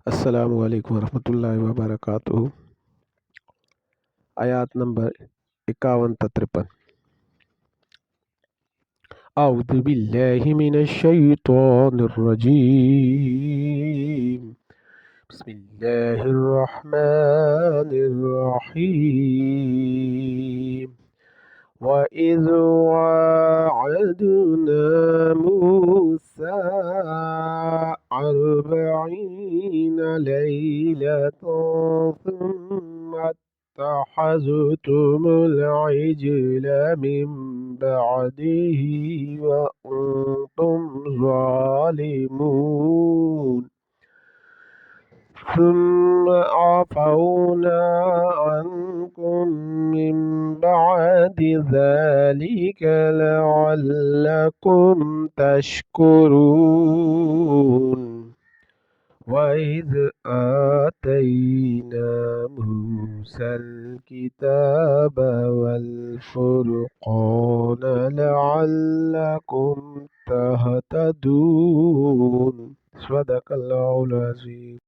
अस्सलामु अलैकुम वरहमतुल्लाहि वबरकातुहू। आयात नंबर 51-53। अऊज़ु बिल्लाहि मिनश शैतानिर रजीम। बिस्मिल्लाहिर रहमानिर रहीम। वइज़ वाअदना मूसा 40 लैलतन सुम्मा इत्तख़ज़्तुमुल इज्ल मिन बअदिही वअंतुम ज़ालिमून। ثم عفونا عنكم من بعد ذلك لعلكم تشكرون. وإذ آتينا موسى الكتاب والفرقان لعلكم تهتدون. صدق الله العظيم.